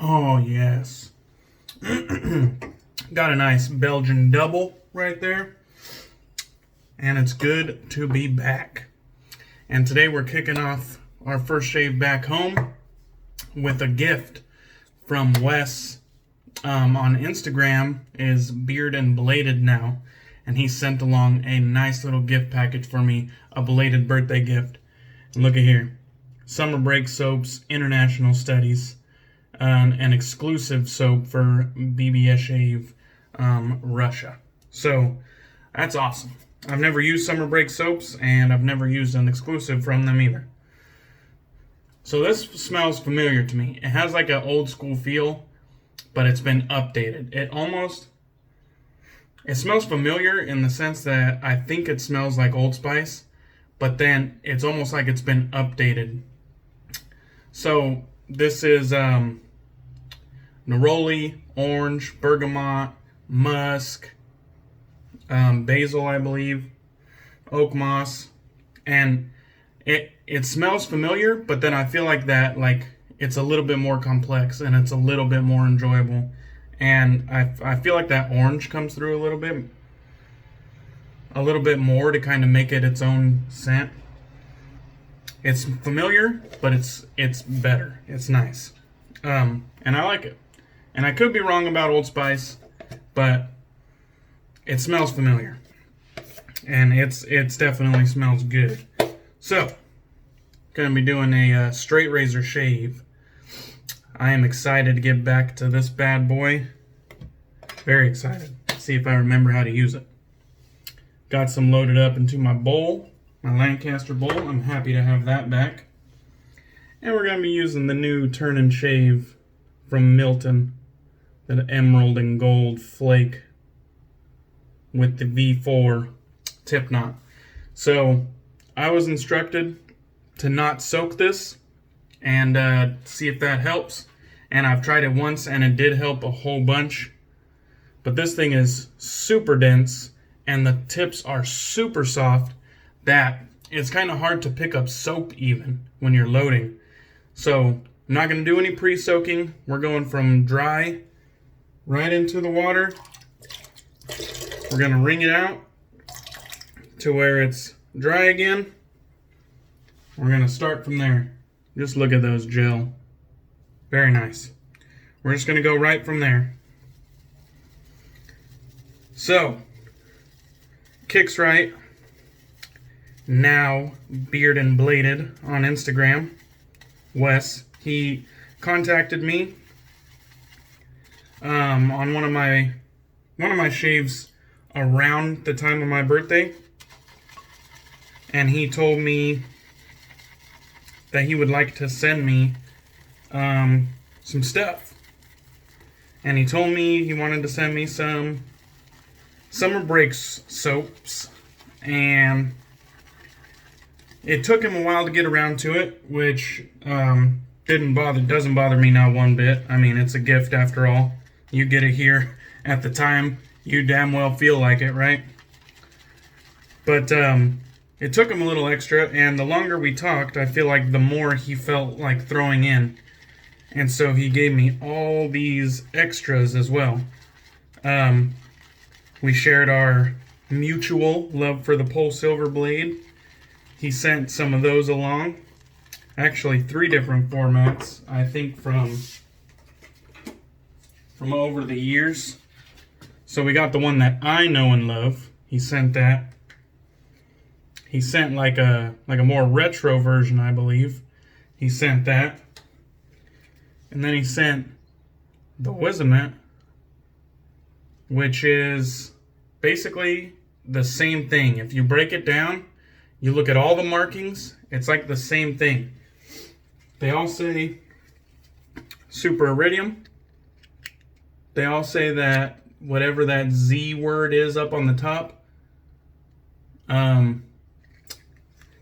Oh, yes. Got a nice Belgian double right there. And it's good to be back. And today we're kicking off our first shave back home with a gift from Wes. On Instagram is Beard and Bladed now. And he sent along a nice little gift package for me, a belated birthday gift. And look at here. Summer Break Soaps, International Studies. An exclusive soap for BBS Shave Russia. So, that's awesome. I've never used Summer Break soaps, and I've never used an exclusive from them either. So this smells familiar to me. It has like an old school feel, but it's been updated. It smells familiar in the sense that I think it smells like Old Spice, but then it's almost like it's been updated. So this is neroli, orange, bergamot, musk, basil, I believe, oak moss, and it smells familiar, but then I feel like it's a little bit more complex and it's a little bit more enjoyable, and I feel like that orange comes through a little bit more to kind of make it its own scent. It's familiar, but it's better. It's nice, and I like it. And I could be wrong about Old Spice, but it smells familiar, and it's definitely smells good. So, gonna be doing a straight razor shave. I am excited to get back to this bad boy. Very excited. See if I remember how to use it. Got some loaded up into my bowl, my Lancaster bowl. I'm happy to have that back. And we're gonna be using the new Turn and Shave from Milton, the emerald and gold flake with the V4 tip knot. So I was instructed to not soak this and see if that helps. And I've tried it once and it did help a whole bunch. But this thing is super dense and the tips are super soft that it's kind of hard to pick up soap even when you're loading. So I'm not going to do any pre-soaking. We're going from dry right into the water. We're going to wring it out to where it's dry again. We're going to start from there. Just look at those gel. Very nice. We're just going to go right from there. So, Kicks Right, now Beard and Bladed on Instagram. Wes, he contacted me on one of my shaves around the time of my birthday, and he told me that he would like to send me some stuff. And he told me he wanted to send me some Summer Breaks soaps, and it took him a while to get around to it, which doesn't bother me now one bit. I mean, it's a gift after all. You get it here at the time you damn well feel like it, right? But it took him a little extra, and the longer we talked, I feel like the more he felt like throwing in. And so he gave me all these extras as well. We shared our mutual love for the Pole Silver Blade. He sent some of those along. Actually, 3 different formats, I think, from over the years. So we got the one that I know and love. He sent that. He sent like a more retro version, I believe. He sent that. And then he sent the Wizamet, which is basically the same thing. If you break it down, you look at all the markings, it's like the same thing. They all say Super Iridium. They all say that whatever that Z word is up on the top,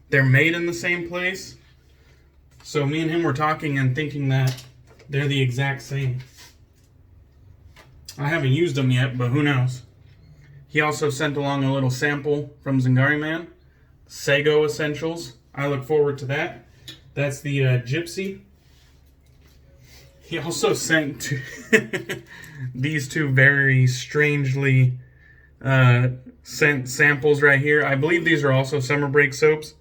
they're made in the same place. So me and him were talking and thinking that they're the exact same. I haven't used them yet, but who knows. He also sent along a little sample from Zingari Man, Sago Essentials. I look forward to that. That's the Gypsy. He also sent these two very strangely sent samples right here. I believe these are also summer break soaps.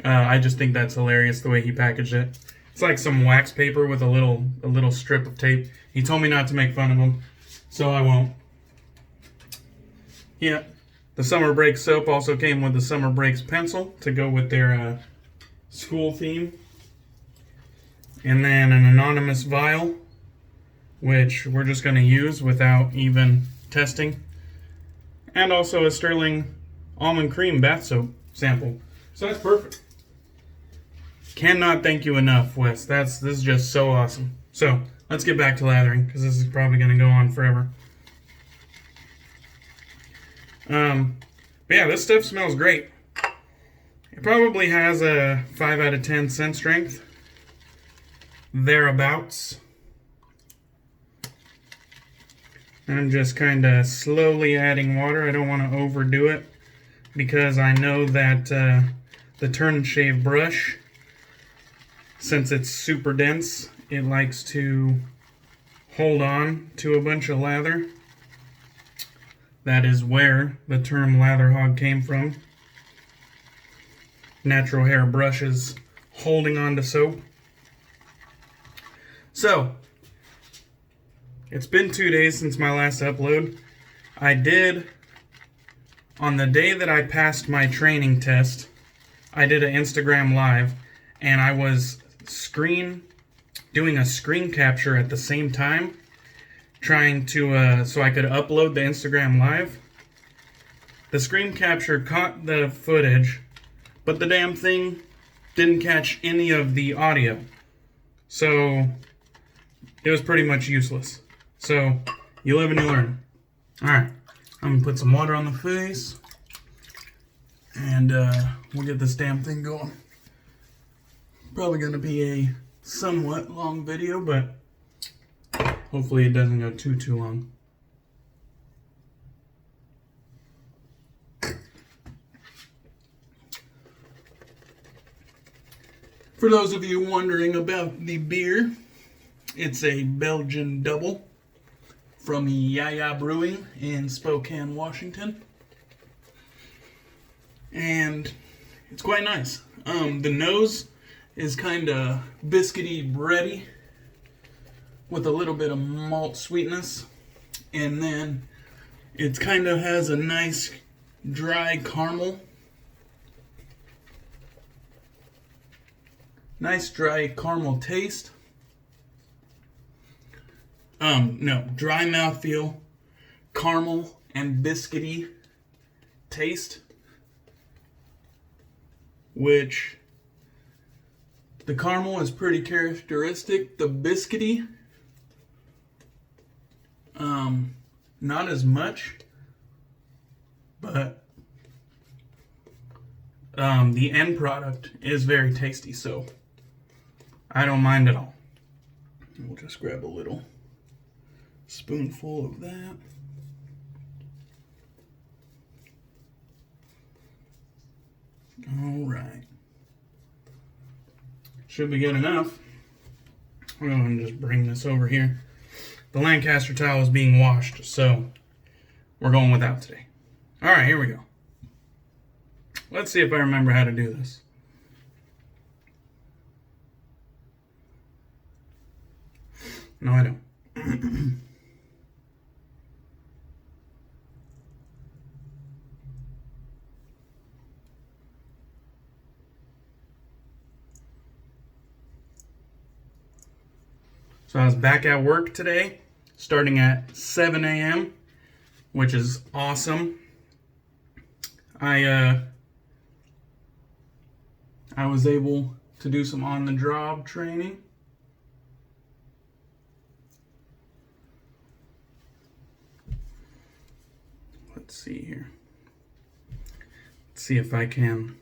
I just think that's hilarious the way he packaged it. It's like some wax paper with a little strip of tape. He told me not to make fun of him, so I won't. Yeah, the summer break soap also came with the summer breaks pencil to go with their school theme. And then an anonymous vial, which we're just going to use without even testing. And also a Sterling almond cream bath soap sample. So that's perfect. Cannot thank you enough, Wes. This is just so awesome. So let's get back to lathering, because this is probably going to go on forever. But yeah, this stuff smells great. It probably has a 5 out of 10 scent strength. Thereabouts. I'm just kind of slowly adding water. I don't want to overdo it because I know that the turn and shave brush, since it's super dense, it likes to hold on to a bunch of lather. That is where the term lather hog came from. Natural hair brushes holding on to soap. So, it's been 2 days since my last upload. I did, on the day that I passed my training test, I did an Instagram live, and I was doing a screen capture at the same time, trying to, so I could upload the Instagram live. The screen capture caught the footage, but the damn thing didn't catch any of the audio. So, it was pretty much useless. So, you live and you learn. Alright, I'm going to put some water on the face. And we'll get this damn thing going. Probably going to be a somewhat long video, but hopefully it doesn't go too long. For those of you wondering about the beer, it's a Belgian double from Yaya Brewing in Spokane, Washington. And it's quite nice. The nose is kind of biscuity bready with a little bit of malt sweetness. And then it kind of has a nice dry caramel. Nice dry caramel taste. No, dry mouthfeel, caramel, and biscuity taste. Which, the caramel is pretty characteristic. The biscuity, not as much. But, the end product is very tasty, so I don't mind at all. We'll just grab a little spoonful of that. All right. Should be good enough. We're going to just bring this over here. The Lancaster towel is being washed, so we're going without today. All right, here we go. Let's see if I remember how to do this. No, I don't. So I was back at work today, starting at 7 a.m., which is awesome. I was able to do some on-the-job training. Let's see here. Let's see if I can.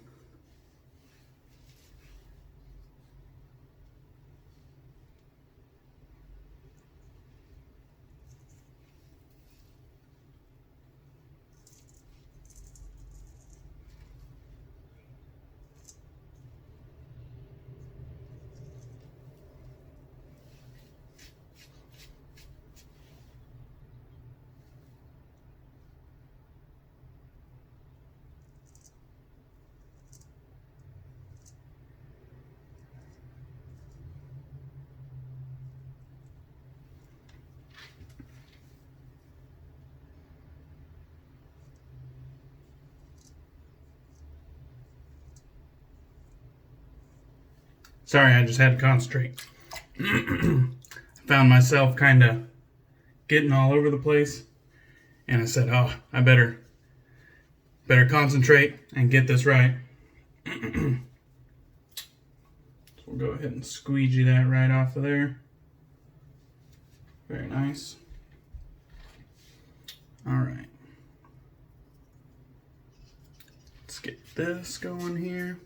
Sorry, I just had to concentrate. Found myself kind of getting all over the place. And I said, oh, I better concentrate and get this right. So we'll go ahead and squeegee that right off of there. Very nice. All right. Let's get this going here.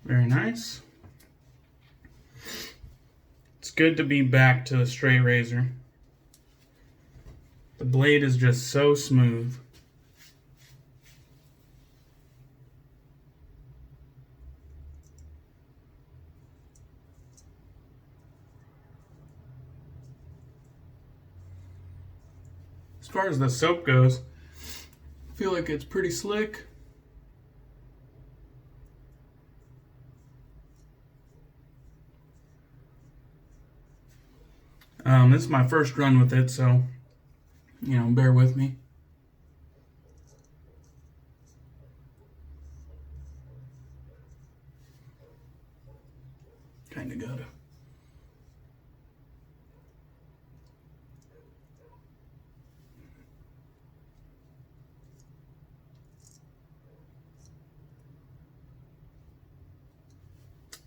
Very nice. It's good to be back to the straight razor. The blade is just so smooth. As far as the soap goes, I feel like it's pretty slick. This is my first run with it, so, you know, bear with me. Kinda gotta.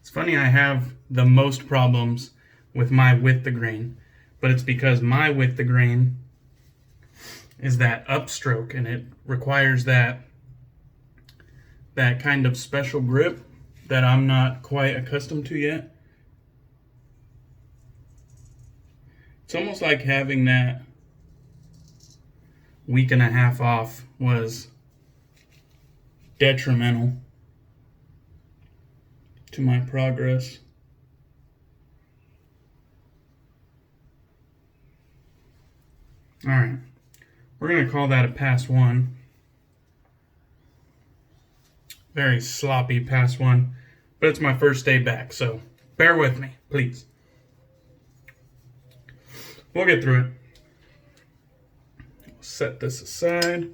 It's funny, I have the most problems with my with the grain. But it's because my with the grain is that upstroke, and it requires that kind of special grip that I'm not quite accustomed to yet. It's almost like having that week and a half off was detrimental to my progress. All right, we're going to call that a pass one. Very sloppy pass one, but it's my first day back, so bear with me, please. We'll get through it. Set this aside,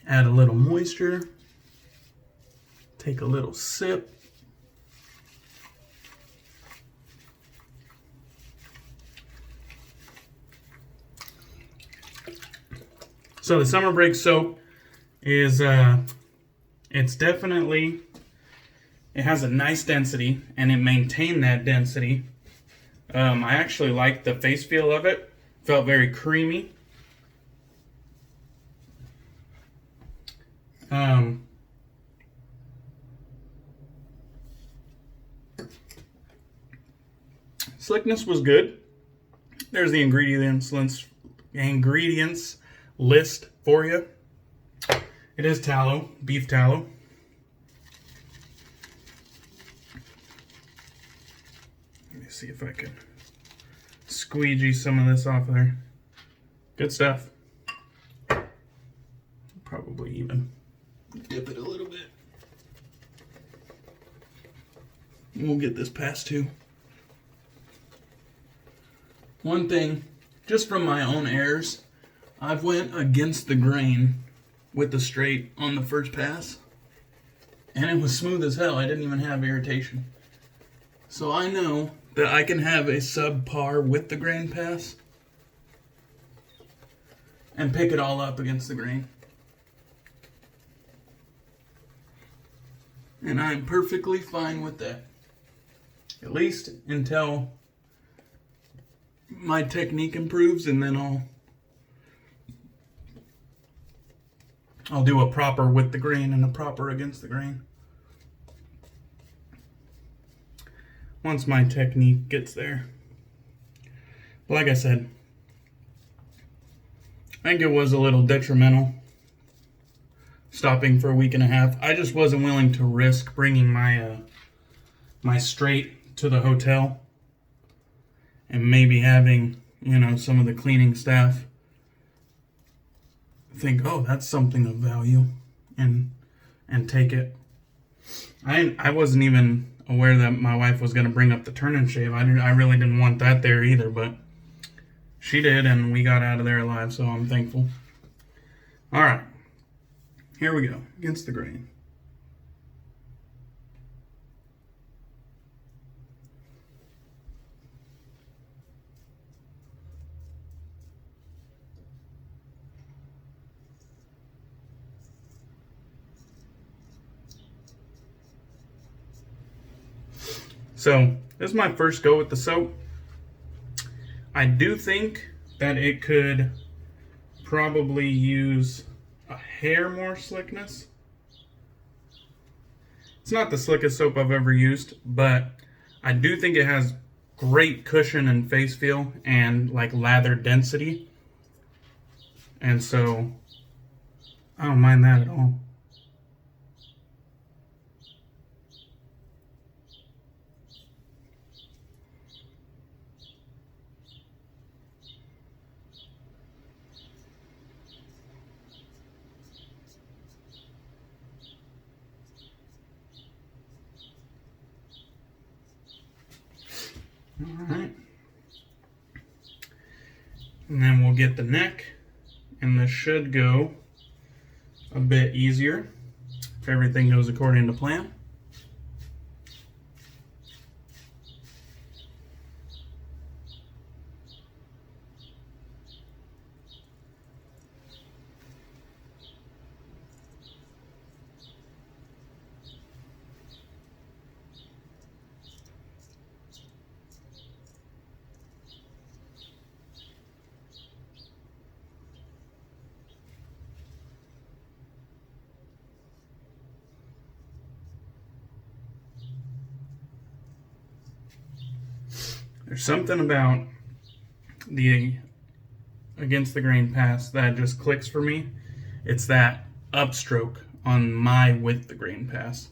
add a little moisture, take a little sip. So the summer break soap is, it's definitely, it has a nice density, and it maintained that density. I actually liked the face feel of it. Felt very creamy. Slickness was good. There's the ingredients list for you. It is tallow, beef tallow. Let me see if I can squeegee some of this off of there. Good stuff. Probably even dip it a little bit. We'll get this past too. One thing, just from my own errors, I've went against the grain with the straight on the first pass, and it was smooth as hell. I didn't even have irritation. So I know that I can have a subpar with the grain pass and pick it all up against the grain. And I'm perfectly fine with that. At least until my technique improves, and then I'll do a proper with the grain and a proper against the grain. Once my technique gets there. Like I said, I think it was a little detrimental stopping for a week and a half. I just wasn't willing to risk bringing my my straight to the hotel and maybe having, you know, some of the cleaning staff think, oh, that's something of value, and take it. I aware that my wife was going to bring up the turn and shave. I really didn't want that there either, but she did, and we got out of there alive, so I'm thankful. All right, here we go, against the grain. So this is my first go with the soap. I do think that it could probably use a hair more slickness. It's not the slickest soap I've ever used, but I do think it has great cushion and face feel and like lather density. And so I don't mind that at all. Alright, and then we'll get the neck, and this should go a bit easier if everything goes according to plan. There's something about the against the grain pass that just clicks for me. It's that upstroke on my with the grain pass.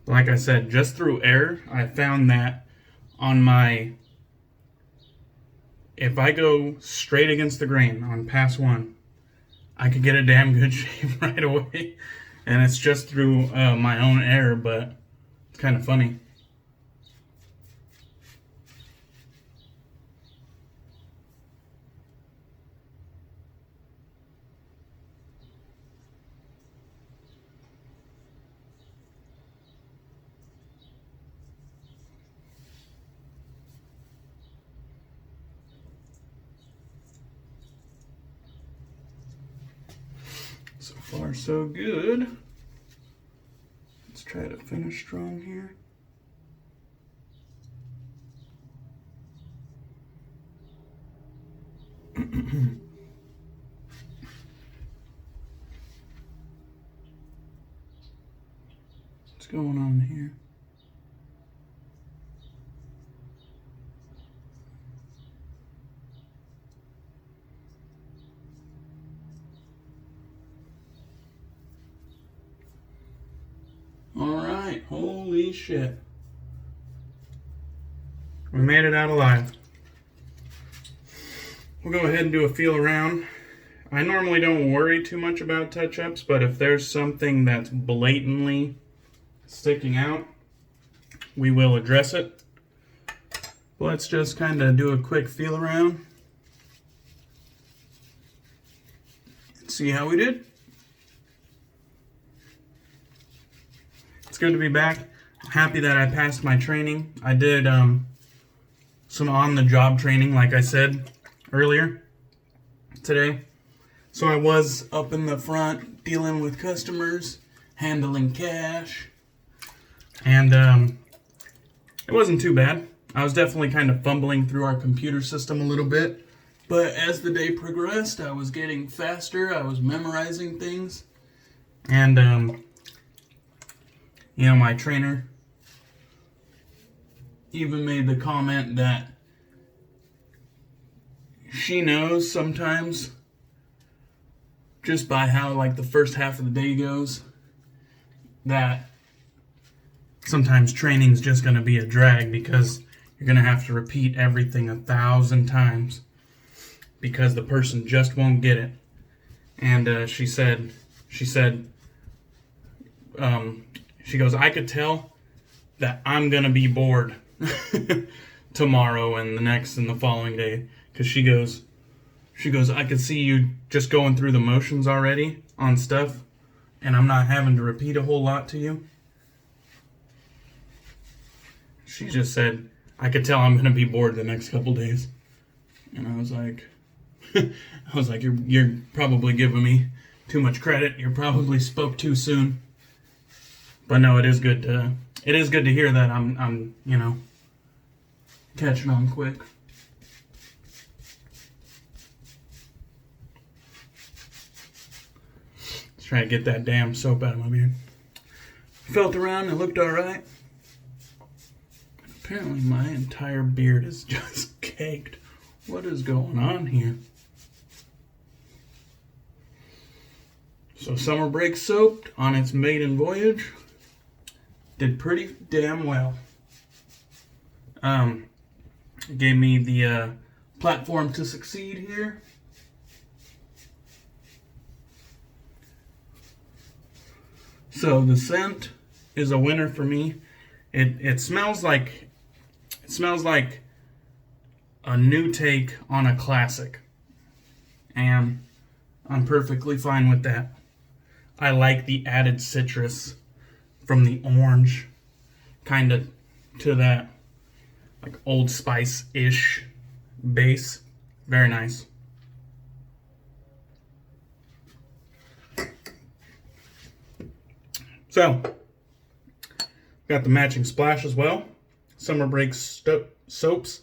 Like I said, just through error, I found that on my, if I go straight against the grain on pass one, I could get a damn good shave right away. And it's just through my own error, but it's kind of funny. So far, so good. Let's try to finish strong here. What's going on here? Alright, holy shit. We made it out alive. We'll go ahead and do a feel around. I normally don't worry too much about touch-ups, but if there's something that's blatantly sticking out, we will address it. Let's just kind of do a quick feel around and see how we did. It's good to be back. I'm happy that I passed my training. I did some on-the-job training, like I said earlier today. So I was up in the front dealing with customers, handling cash, and it wasn't too bad. I was definitely kind of fumbling through our computer system a little bit, but as the day progressed, I was getting faster. I was memorizing things, and you know, my trainer even made the comment that she knows sometimes, just by how like the first half of the day goes, that sometimes training's just going to be a drag because you're going to have to repeat everything 1,000 times because the person just won't get it. And she goes, I could tell that I'm going to be bored tomorrow and the next and the following day. Because she goes, I could see you just going through the motions already on stuff, and I'm not having to repeat a whole lot to you. She just said, I could tell I'm going to be bored the next couple days. And I was like, you're probably giving me too much credit. You probably spoke too soon. But no, it is good to hear that I'm catching on quick. Let's try to get that damn soap out of my beard. Felt around, it looked alright. Apparently my entire beard is just caked. What is going on here? So summer break soap on its maiden voyage did pretty damn well. It gave me the platform to succeed here. So the scent is a winner for me. It smells like a new take on a classic, and I'm perfectly fine with that. I like the added citrus from the orange kind of to that like Old Spice-ish base. Very nice. So, got the matching splash as well. Summer Break Soaps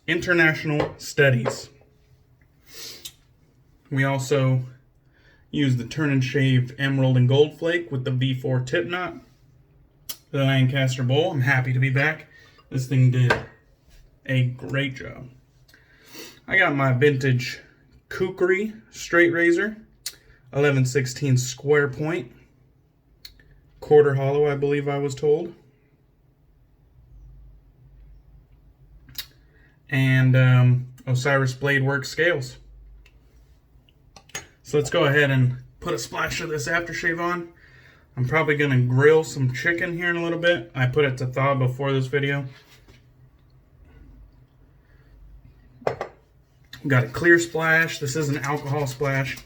International Studies. We also use the Turn and Shave Emerald and Gold Flake with the V4 tip knot. The Lancaster bowl. I'm happy to be back. This thing did a great job. I got my vintage Kukri straight razor, 11/16 square point, quarter hollow, I believe I was told. And Osiris Bladeworks scales. So let's go ahead and put a splash of this aftershave on. I'm probably going to grill some chicken here in a little bit. I put it to thaw before this video. Got a clear splash. This is an alcohol splash,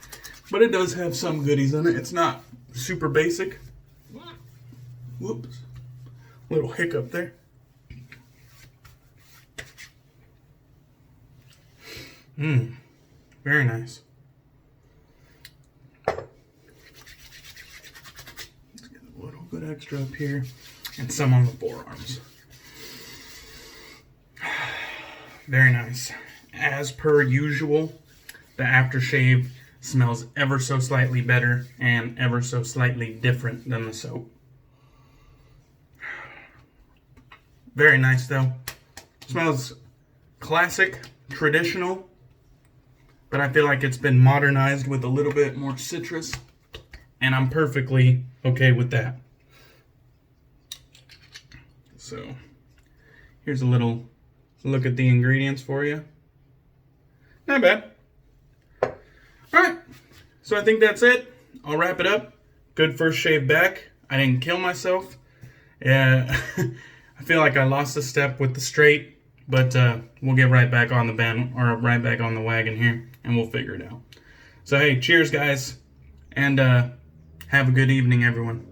but it does have some goodies in it. It's not super basic. Whoops. Little hiccup there. Very nice. Let's get a little bit extra up here and some on the forearms. Very nice. As per usual, the aftershave smells ever so slightly better and ever so slightly different than the soap. Very nice though. Smells classic, traditional, but I feel like it's been modernized with a little bit more citrus, and I'm perfectly okay with that. So, here's a little look at the ingredients for you. Not bad. Alright, so I think that's it. I'll wrap it up. Good first shave back. I didn't kill myself. Yeah, I feel like I lost a step with the straight, but we'll get right back on the band, or right back on the wagon here, and we'll figure it out. So hey, cheers guys, and have a good evening everyone.